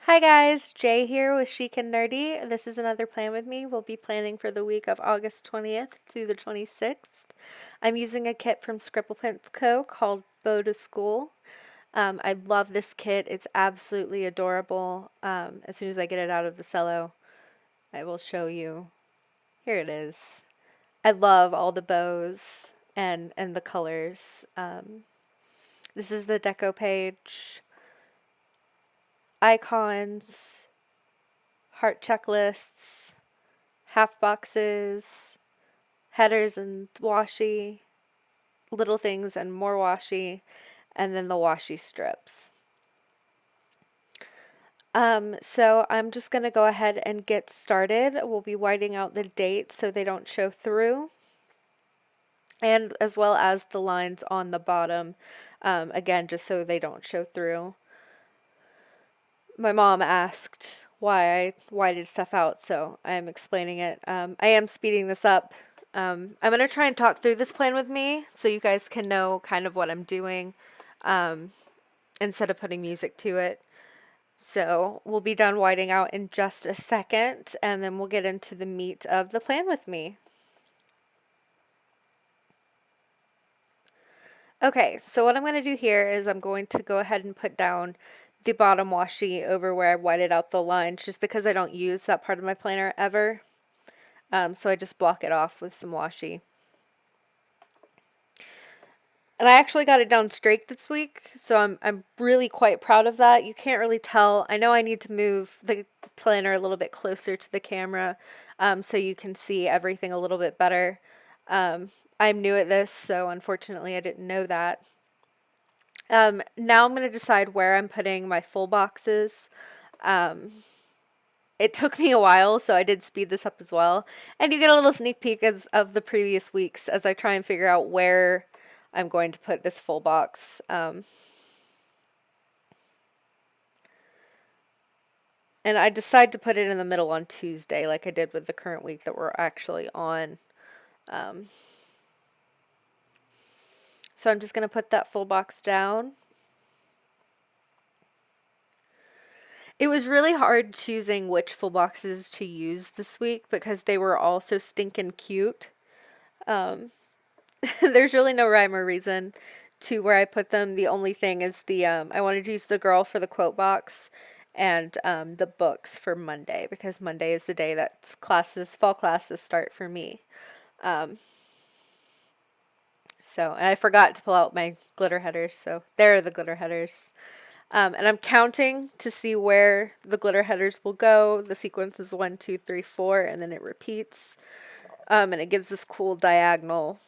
Hi guys, Jay here with Chic and Nerdy. This is another plan with me. We'll be planning for the week of August 20th through the 26th. I'm using a kit from Scribble called Bow to School. I love this kit. It's absolutely adorable. As soon as I get it out of the cello, I will show you. Here it is. I love all the bows and the colors. This is the deco page. Icons, heart checklists, half boxes, headers and washi, little things and more washi, and then the washi strips. So I'm just going to go ahead and get started. We'll be whiting out the dates so they don't show through, and as well as the lines on the bottom, again, just so they don't show through. My mom asked why I whited stuff out, so I am explaining it. I am speeding this up. I'm going to try and talk through this plan with me so you guys can know kind of what I'm doing instead of putting music to it. So we'll be done whiting out in just a second, and then we'll get into the meat of the plan with me. Okay, so what I'm going to do here is I'm going to go ahead and put down the bottom washi over where I whited out the lines just because I don't use that part of my planner ever. So I just block it off with some washi. And I actually got it down straight this week, so I'm really quite proud of that. You can't really tell. I know I need to move the planner a little bit closer to the camera so you can see everything a little bit better. I'm new at this, so unfortunately I didn't know that. Now I'm going to decide where I'm putting my full boxes. It took me a while, so I did speed this up as well. And you get a little sneak peek of the previous weeks as I try and figure out where I'm going to put this full box. And I decide to put it in the middle on Tuesday, like I did with the current week that we're actually on. So I'm just going to put that full box down. It was really hard choosing which full boxes to use this week because they were all so stinking cute. There's really no rhyme or reason to where I put them. The only thing is I wanted to use the girl for the quote box and the books for Monday because Monday is the day that fall classes start for me. And I forgot to pull out my glitter headers, so there are the glitter headers. And I'm counting to see where the glitter headers will go. The sequence is 1, 2, 3, 4, and then it repeats. And it gives this cool diagonal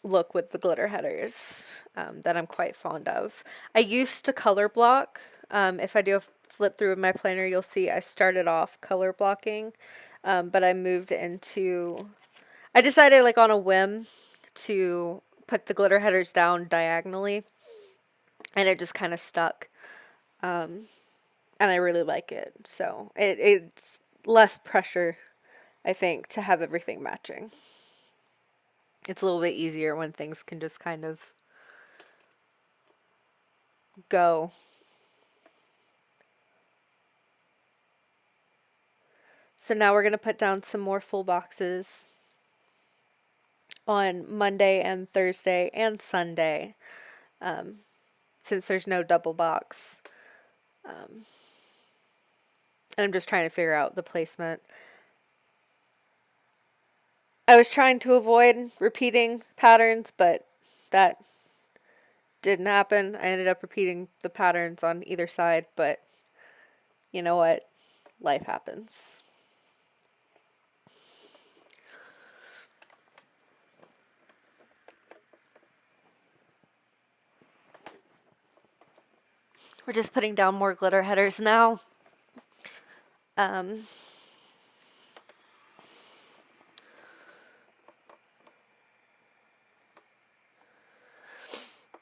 look with the glitter headers that I'm quite fond of. I used to color block. If I do a flip through of my planner, you'll see I started off color blocking, but I moved into... I decided like on a whim to put the glitter headers down diagonally, and it just kind of stuck. And I really like it. So it's less pressure, I think, to have everything matching. It's a little bit easier when things can just kind of go. So now we're going to put down some more full boxes on Monday and Thursday and Sunday, since there's no double box. And I'm just trying to figure out the placement. I was trying to avoid repeating patterns, but that didn't happen. I ended up repeating the patterns on either side, but you know what? Life happens. We're just putting down more glitter headers now.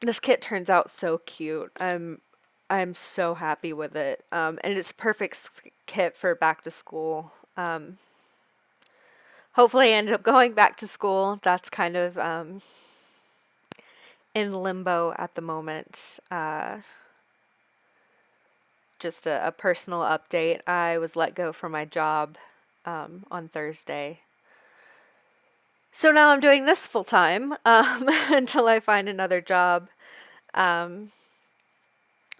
This kit turns out so cute. I'm so happy with it. And it's a perfect kit for back to school. Hopefully I end up going back to school. That's kind of in limbo at the moment. just a personal update. I was let go from my job on Thursday. So now I'm doing this full time until I find another job, um,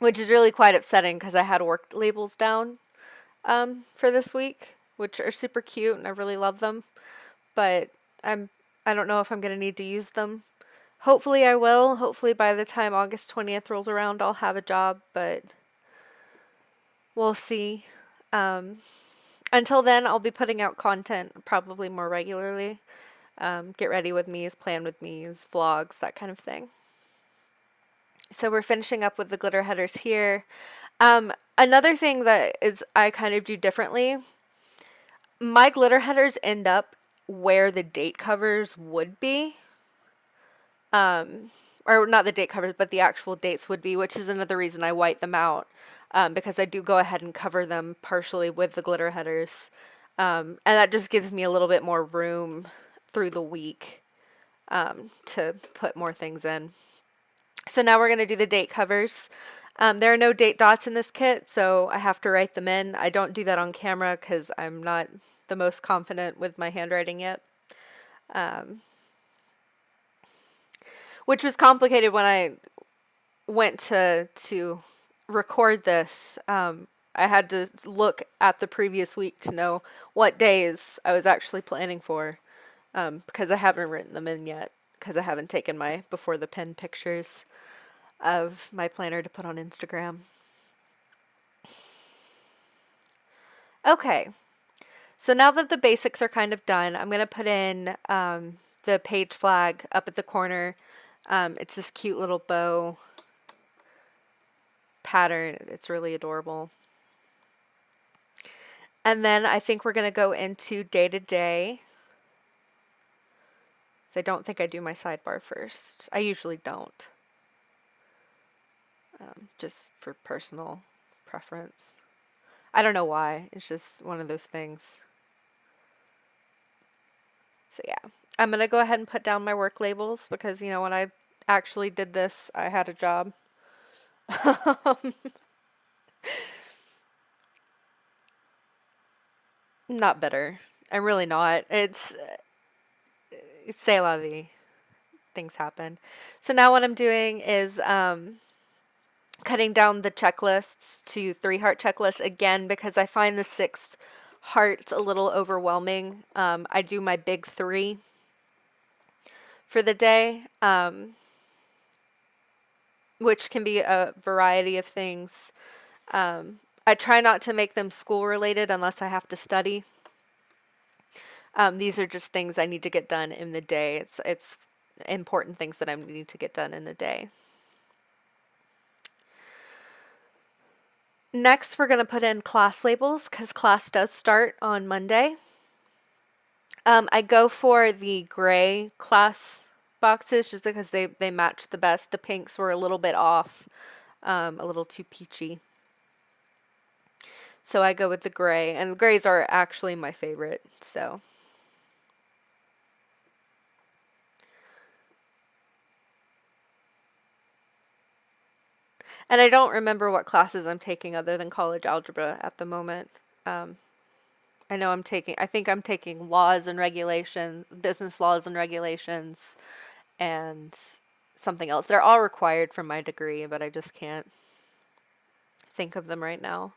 which is really quite upsetting because I had work labels down for this week, which are super cute and I really love them. But I don't know if I'm gonna need to use them. Hopefully I will. Hopefully by the time August 20th rolls around, I'll have a job, but we'll see. Until then, I'll be putting out content probably more regularly. Get ready with me's, plan with me's, vlogs, that kind of thing. So we're finishing up with the glitter headers here. Another thing that is I kind of do differently, my glitter headers end up where the date covers would be. Or not the date covers, but the actual dates would be, which is another reason I white them out, because I do go ahead and cover them partially with the glitter headers. And that just gives me a little bit more room through the week to put more things in. So now we're going to do the date covers. There are no date dots in this kit, so I have to write them in. I don't do that on camera because I'm not the most confident with my handwriting yet. Which was complicated when I went to record this. I had to look at the previous week to know what days I was actually planning for, because I haven't written them in yet, because I haven't taken my before the pen pictures of my planner to put on Instagram. Okay, so now that the basics are kind of done, I'm going to put in the page flag up at the corner. It's this cute little bow pattern. It's really adorable. And then I think we're going to go into day to day. So I don't think I do my sidebar first. I usually don't. Just for personal preference. I don't know why. It's just one of those things. So yeah, I'm going to go ahead and put down my work labels because, you know, when I actually did this, I had a job. Not bitter. I'm really not. It's c'est la vie. Things happen. So now what I'm doing is cutting down the checklists to 3-heart checklists again because I find the 6 hearts a little overwhelming. I do my big 3 for the day, which can be a variety of things. I try not to make them school related unless I have to study. These are just things I need to get done in the day. It's important things that I need to get done in the day. Next, we're going to put in class labels because class does start on Monday. I go for the gray class boxes just because they match the best. The pinks were a little bit off, a little too peachy. So I go with the gray, and the grays are actually my favorite, so. And I don't remember what classes I'm taking other than college algebra at the moment. I know I think I'm taking laws and regulations, business laws and regulations, and something else. They're all required for my degree, but I just can't think of them right now.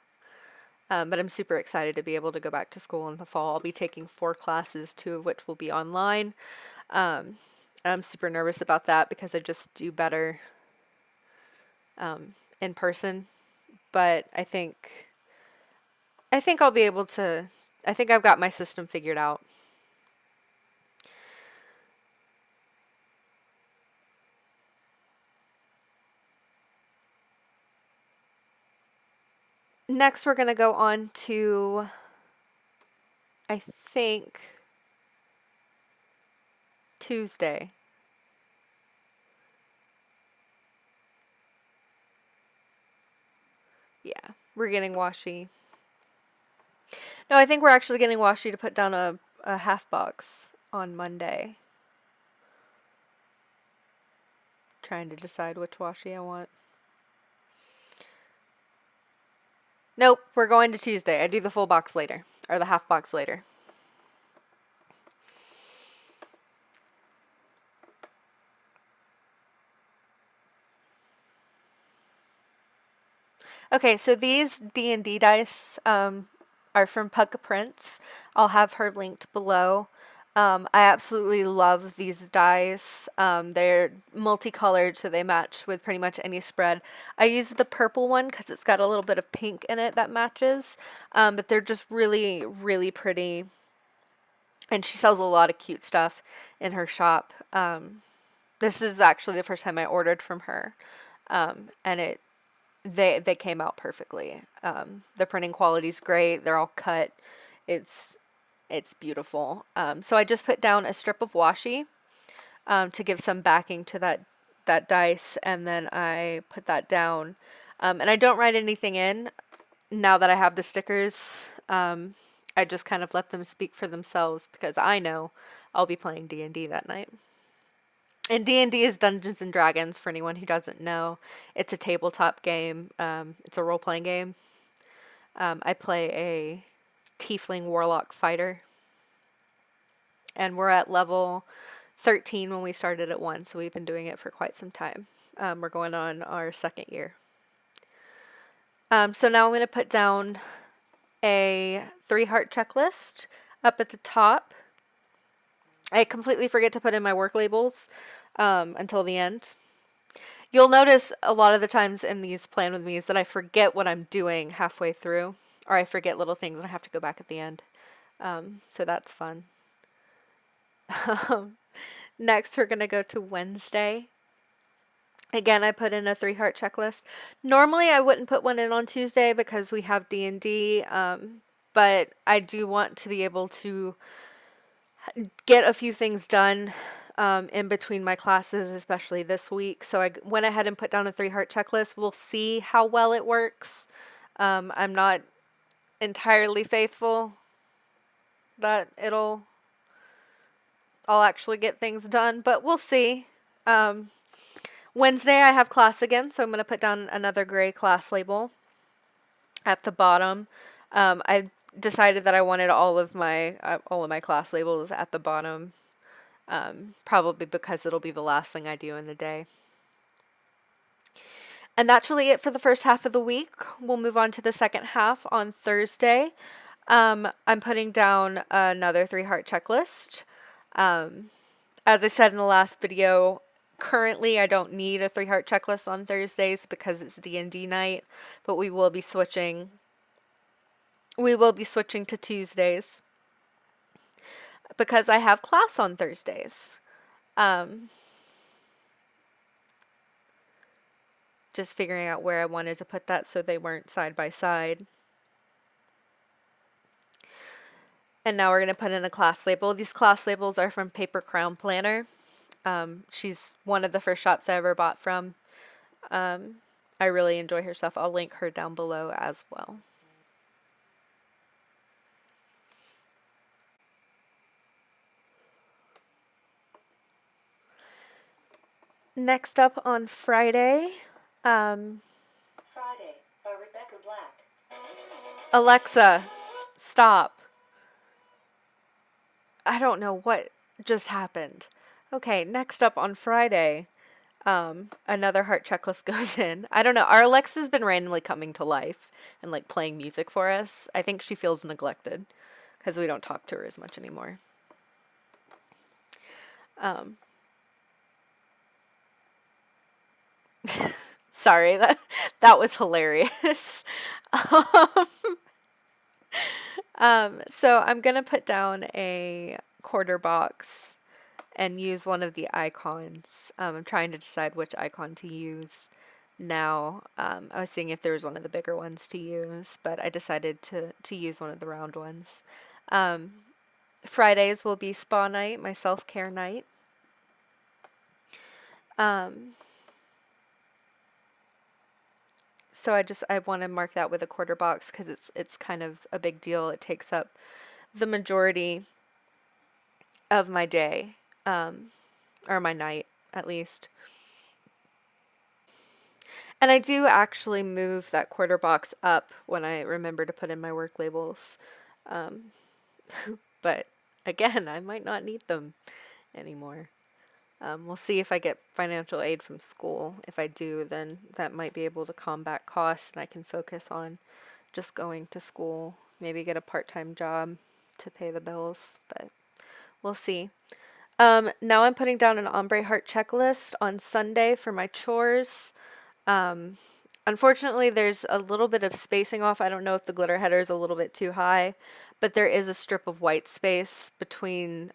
But I'm super excited to be able to go back to school in the fall. I'll be taking 4 classes, 2 of which will be online. And I'm super nervous about that because I just do better in person. But I think I'll be able to, I think I've got my system figured out. Next, we're going to go on to, I think, Tuesday. Yeah, we're getting washi. No, I think we're actually getting washi to put down a half box on Monday. Trying to decide which washi I want. Nope, we're going to Tuesday. I do the full box later, or the half box later. Okay, so these D&D dice are from PugaPrints. I'll have her linked below. I absolutely love these dice. They're multicolored, so they match with pretty much any spread. I use the purple one because it's got a little bit of pink in it that matches, but they're just really, really pretty. And she sells a lot of cute stuff in her shop. This is actually the first time I ordered from her, and they came out perfectly. The printing quality's great. They're all cut. It's it's beautiful. So I just put down a strip of washi to give some backing to that dice, and then I put that down. And I don't write anything in now that I have the stickers. I just kind of let them speak for themselves because I know I'll be playing D&D that night. And D&D is Dungeons and Dragons, for anyone who doesn't know. It's a tabletop game. It's a role-playing game. I play a tiefling warlock fighter. And we're at level 13 when we started at 1, so we've been doing it for quite some time. We're going on our second year. So now I'm going to put down a 3-heart checklist up at the top. I completely forget to put in my work labels until the end. You'll notice a lot of the times in these plan with me's that I forget what I'm doing halfway through, or I forget little things and I have to go back at the end. So that's fun. Next, we're going to go to Wednesday. Again, I put in a 3-heart checklist. Normally, I wouldn't put one in on Tuesday because we have D&D, but I do want to be able to get a few things done in between my classes, especially this week. So I went ahead and put down a 3-heart checklist. We'll see how well it works. I'm not entirely faithful that I'll actually get things done, but we'll see. Wednesday I have class again, so I'm going to put down another gray class label at the bottom. I decided that I wanted all of my class labels at the bottom, probably because it'll be the last thing I do in the day. And that's really it for the first half of the week. We'll move on to the second half on Thursday. I'm putting down another 3-heart checklist. As I said in the last video, currently I don't need a 3-heart checklist on Thursdays because it's D&D night, but we will be switching to Tuesdays because I have class on Thursdays. Just figuring out where I wanted to put that so they weren't side by side. And now we're going to put in a class label. These class labels are from Paper Crown Planner. She's one of the first shops I ever bought from. I really enjoy her stuff. I'll link her down below as well. Next up on Friday, Friday by Rebecca Black. Alexa, stop. I don't know what just happened. Okay, next up on Friday, another heart checklist goes in. I don't know. Our Alexa's been randomly coming to life and like playing music for us. I think she feels neglected because we don't talk to her as much anymore. Sorry, that was hilarious. So I'm gonna put down a quarter box and use one of the icons. I'm trying to decide which icon to use now. I was seeing if there was one of the bigger ones to use, but I decided to use one of the round ones. Fridays will be spa night, my self-care night. So I want to mark that with a quarter box because it's kind of a big deal. It takes up the majority of my day, or my night at least. And I do actually move that quarter box up when I remember to put in my work labels. But again, I might not need them anymore. We'll see if I get financial aid from school. If I do, then that might be able to combat costs and I can focus on just going to school, maybe get a part-time job to pay the bills, but we'll see. Now I'm putting down an ombre heart checklist on Sunday for my chores. Unfortunately, there's a little bit of spacing off. I don't know if the glitter header is a little bit too high, but there is a strip of white space between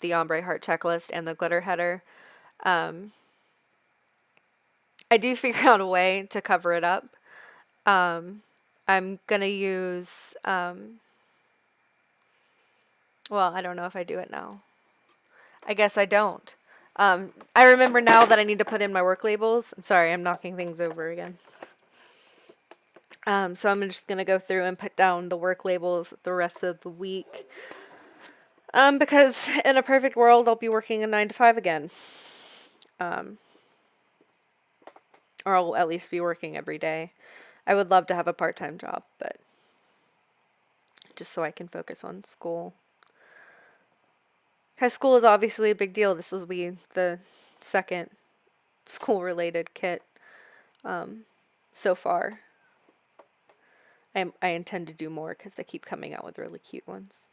the ombre heart checklist and the glitter header. I do figure out a way to cover it up. I'm gonna use, well, I don't know if I do it now. I guess I don't. I remember now that I need to put in my work labels. I'm sorry, I'm knocking things over again. So I'm just going to go through and put down the work labels the rest of the week. Because in a perfect world, I'll be working a 9 to 5 again. Or I'll at least be working every day. I would love to have a part-time job, but just so I can focus on school. Because school is obviously a big deal. This will be the second school-related kit so far. I intend to do more because they keep coming out with really cute ones.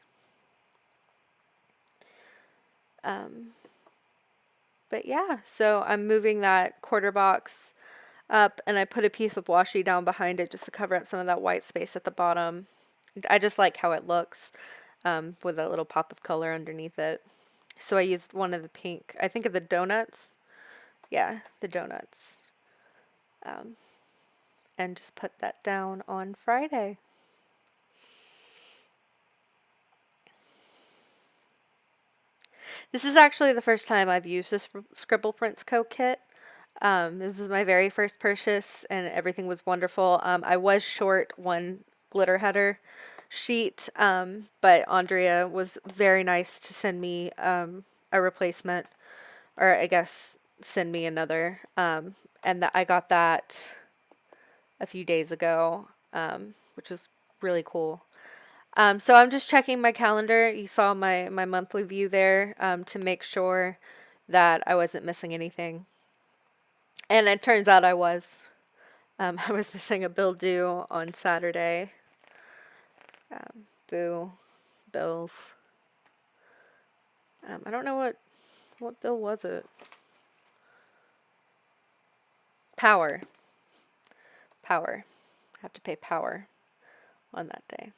But yeah, so I'm moving that quarter box up and I put a piece of washi down behind it just to cover up some of that white space at the bottom. I just like how it looks with a little pop of color underneath it. So I used one of the pink, I think of the donuts. Yeah, the donuts. And just put that down on Friday. This is actually the first time I've used this PugaPrints kit. This was my very first purchase and everything was wonderful. I was short one glitter header sheet, but Andrea was very nice to send me a replacement, or I guess send me another. And I got that a few days ago, which was really cool. So I'm just checking my calendar. You saw my monthly view there to make sure that I wasn't missing anything. And it turns out I was. I was missing a bill due on Saturday. Boo. Bills. I don't know what bill was it? Power. Power. I have to pay power on that day.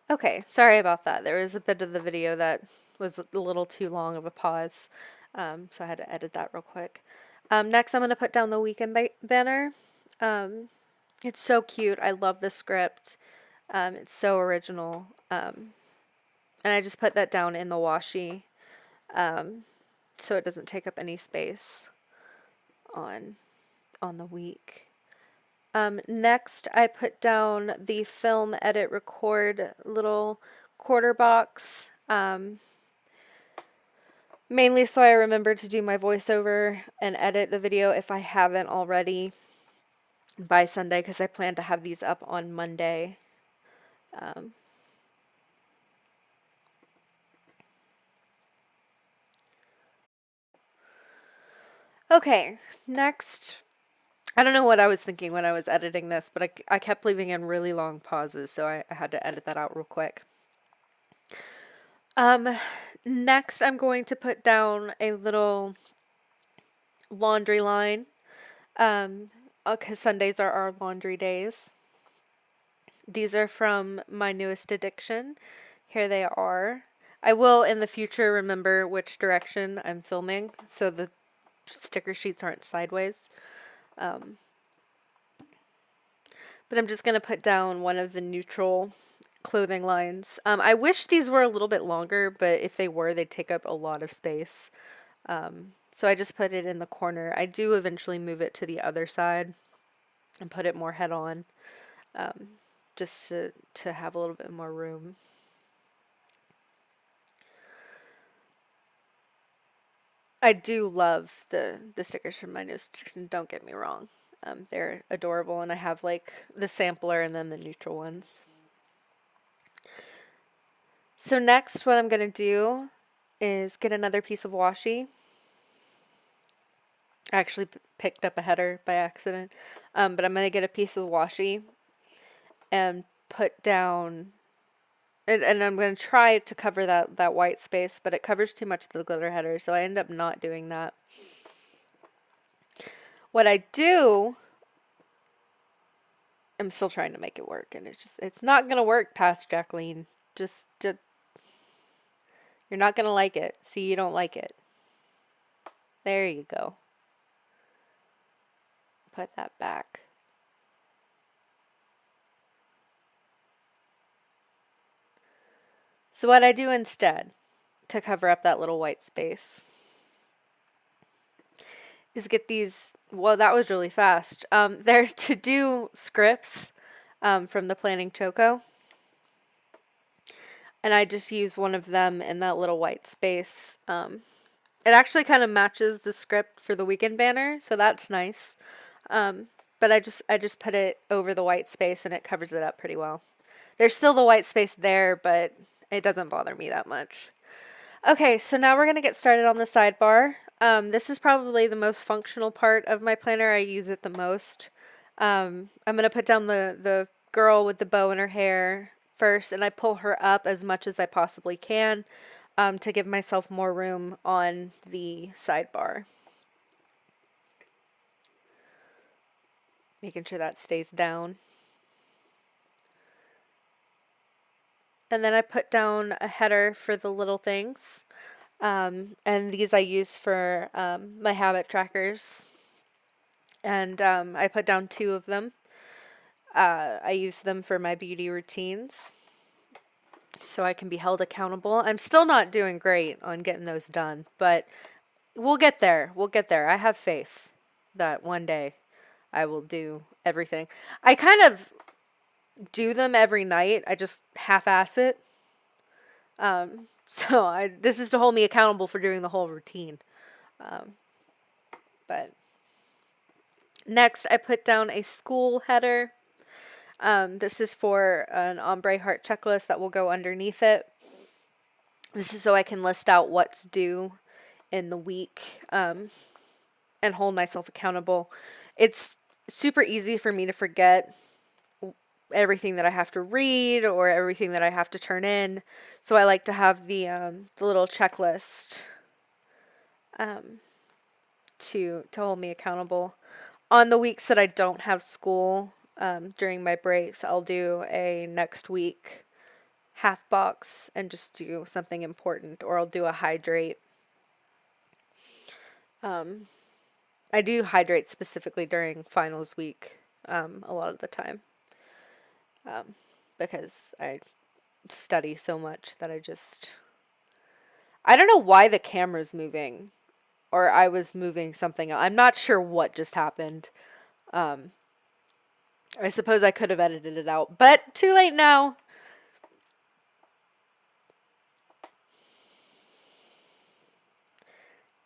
Okay, sorry about that. There was a bit of the video that was a little too long of a pause, so I had to edit that real quick. Next, I'm going to put down the weekend banner. It's so cute. I love the script. It's so original. And I just put that down in the washi so it doesn't take up any space on the week. Next, I put down the film, edit, record little quarter box, mainly so I remember to do my voiceover and edit the video if I haven't already by Sunday, because I plan to have these up on Monday. Okay, next. I don't know what I was thinking when I was editing this, but I kept leaving in really long pauses, so I had to edit that out real quick. Next I'm going to put down a little laundry line, because Sundays are our laundry days. These are from my newest addiction. Here they are. I will in the future remember which direction I'm filming, so the sticker sheets aren't sideways. But I'm just going to put down one of the neutral clothing lines. I wish these were a little bit longer, but if they were, they'd take up a lot of space. So I just put it in the corner. I do eventually move it to the other side and put it more head on, just to have a little bit more room. I do love the stickers from my new subscription, don't get me wrong. They're adorable, and I have like the sampler and then the neutral ones. So next what I'm going to do is get another piece of washi. I actually picked up a header by accident, but I'm going to get a piece of washi and put down, and I'm going to try to cover that white space, but it covers too much of the glitter header, so I end up not doing that. What I do, I'm still trying to make it work, and it's not going to work past Jacqueline. Just you're not going to like it. See, you don't like it. There you go. Put that back. So what I do instead to cover up that little white space is get these, well, that was really fast. They're to do scripts from the Planning Choco. And I just use one of them in that little white space. It actually kind of matches the script for the weekend banner, so that's nice. But I just put it over the white space and it covers it up pretty well. There's still the white space there, but it doesn't bother me that much. Okay, so now we're going to get started on the sidebar. This is probably the most functional part of my planner. I use it the most. I'm going to put down the girl with the bow in her hair first, and I pull her up as much as I possibly can to give myself more room on the sidebar. Making sure that stays down. And then I put down a header for the little things. And these I use for my habit trackers. And I put down 2 of them. I use them for my beauty routines, so I can be held accountable. I'm still not doing great on getting those done, but we'll get there. We'll get there. I have faith that one day I will do everything. I kind of do them every night. I just half-ass it. So this is to hold me accountable for doing the whole routine. But next, I put down a school header. This is for an ombre heart checklist that will go underneath it. This is so I can list out what's due in the week and hold myself accountable. It's super easy for me to forget everything that I have to read or everything that I have to turn in. So I like to have the little checklist to hold me accountable. On the weeks that I don't have school, during my breaks, I'll do a next week half box and just do something important, or I'll do a hydrate. I do hydrate specifically during finals week a lot of the time because I study so much that I don't know why the camera's moving, or I was moving something else. I'm not sure what just happened. I suppose I could have edited it out, but too late now.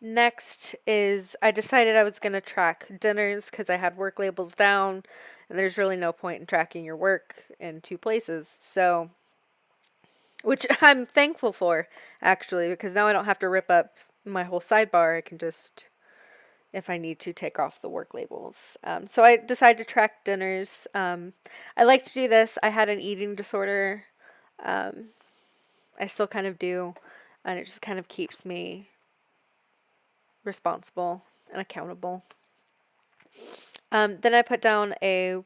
Next is I decided I was going to track dinners because I had work labels down, and there's really no point in tracking your work in 2 places. So, which I'm thankful for, actually, because now I don't have to rip up my whole sidebar. I can just, if I need to, take off the work labels. So I decided to track dinners. I like to do this. I had an eating disorder. I still kind of do, and it just kind of keeps me responsible and accountable. Then I put down a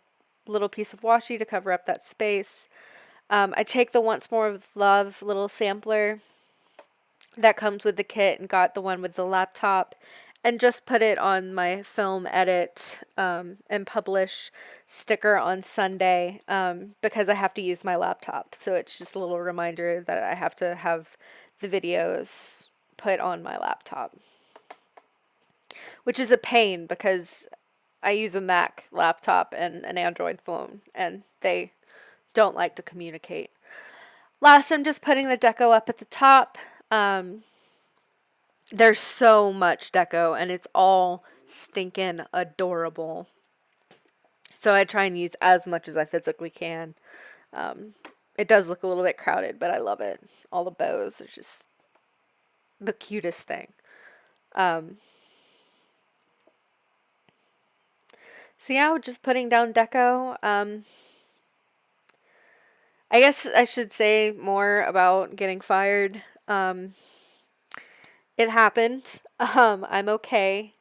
little piece of washi to cover up that space. I take the Once More with Love little sampler that comes with the kit and got the one with the laptop, and just put it on my film edit and publish sticker on Sunday because I have to use my laptop. So it's just a little reminder that I have to have the videos put on my laptop, which is a pain because I use a Mac laptop and an Android phone, and they don't like to communicate. Last, I'm just putting the deco up at the top. There's so much deco and it's all stinking adorable. So I try and use as much as I physically can. It does look a little bit crowded, but I love it. All the bows are just the cutest thing. So yeah, just putting down deco. I guess I should say more about getting fired. It happened. I'm okay.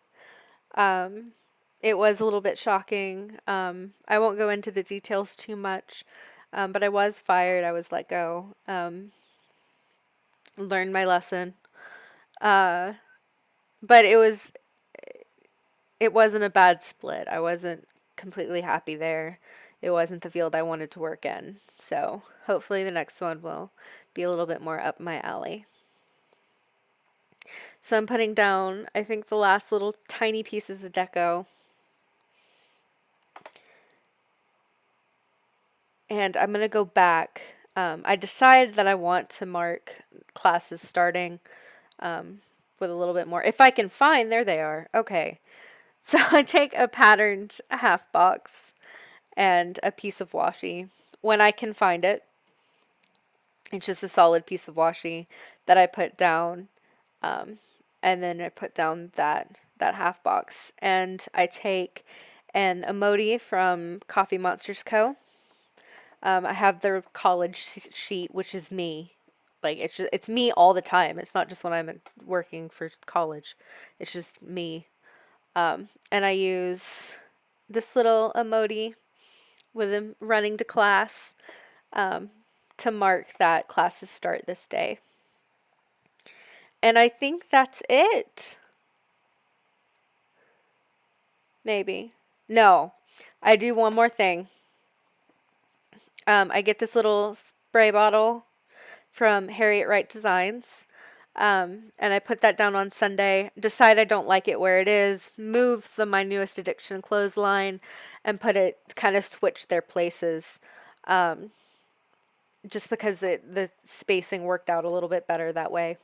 It was a little bit shocking. I won't go into the details too much, but I was fired. I was let go. Learned my lesson. But it wasn't a bad split. I wasn't completely happy there. It wasn't the field I wanted to work in. So hopefully the next one will be a little bit more up my alley. So I'm putting down, I think, the last little tiny pieces of deco. And I'm going to go back. I decided that I want to mark classes starting with a little bit more. If I can find, there they are. Okay. So I take a patterned half box and a piece of washi when I can find it. It's just a solid piece of washi that I put down, and then I put down that half box, and I take an emoji from TheCoffeeMonsterzCo. I have their college sheet, which is me. Like it's me all the time. It's not just when I'm working for college. It's just me. And I use this little emoji with him running to class to mark that classes start this day. And I think that's it. Maybe. No. I do one more thing. I get this little spray bottle from Harriet Wright Designs. And I put that down on Sunday. Decide I don't like it where it is. Move the My Newest Addiction clothesline and put it, kind of switch their places. Just because the spacing worked out a little bit better that way.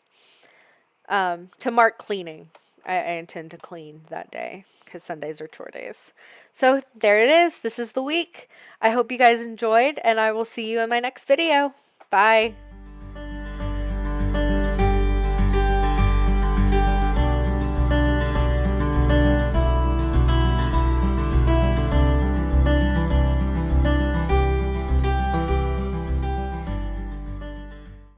To mark cleaning. I intend to clean that day because Sundays are chore days. So there it is. This is the week. I hope you guys enjoyed, and I will see you in my next video. Bye.